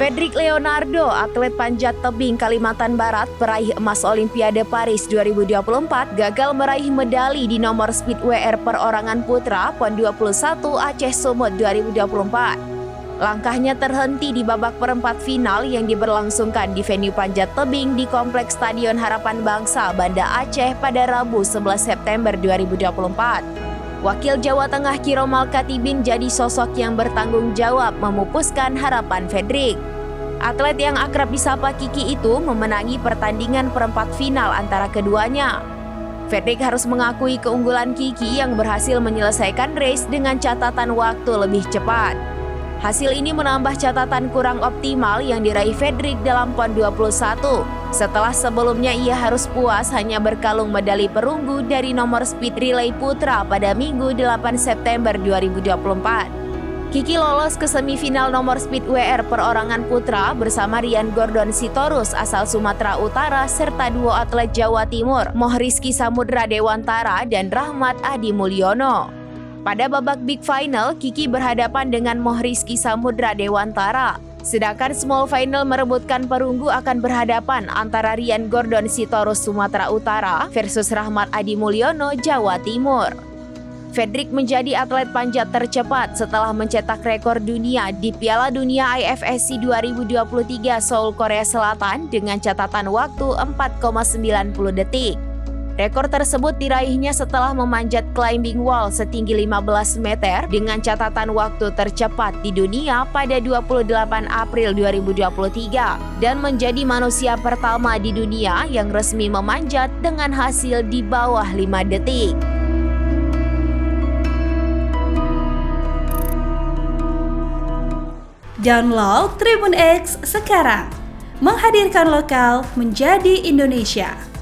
Fedrik Leonardo, atlet panjat tebing Kalimantan Barat, peraih emas Olimpiade Paris 2024, gagal meraih medali di nomor speed WR perorangan putra PON 21 Aceh Sumut 2024. Langkahnya terhenti di babak perempat final yang diberlangsungkan di venue panjat tebing di Kompleks Stadion Harapan Bangsa, Banda Aceh pada Rabu 11 September 2024. Wakil Jawa Tengah Kiromal Katibin jadi sosok yang bertanggung jawab memupuskan harapan Fedrik. Atlet yang akrab disapa Kiki itu memenangi pertandingan perempat final antara keduanya. Fedrik harus mengakui keunggulan Kiki yang berhasil menyelesaikan race dengan catatan waktu lebih cepat. Hasil ini menambah catatan kurang optimal yang diraih Fedrik dalam PON 21. Setelah sebelumnya ia harus puas hanya berkalung medali perunggu dari nomor speed relay putra pada Minggu 8 September 2024. Kiki lolos ke semifinal nomor speed WR perorangan putra bersama Rian Gordon Sitorus asal Sumatera Utara serta duo atlet Jawa Timur, Mohriski Samudra Dewantara dan Rahmat Adi Mulyono. Pada babak big final, Kiki berhadapan dengan Mohriski Samudra Dewantara. Sedangkan small final merebutkan perunggu akan berhadapan antara Rian Gordon Sitorus Sumatera Utara versus Rahmat Adi Mulyono Jawa Timur. Fedrik menjadi atlet panjat tercepat setelah mencetak rekor dunia di Piala Dunia IFSC 2023 Seoul, Korea Selatan dengan catatan waktu 4,90 detik. Rekor tersebut diraihnya setelah memanjat climbing wall setinggi 15 meter dengan catatan waktu tercepat di dunia pada 28 April 2023 dan menjadi manusia pertama di dunia yang resmi memanjat dengan hasil di bawah 5 detik. Download Tribun X sekarang, menghadirkan lokal menjadi Indonesia.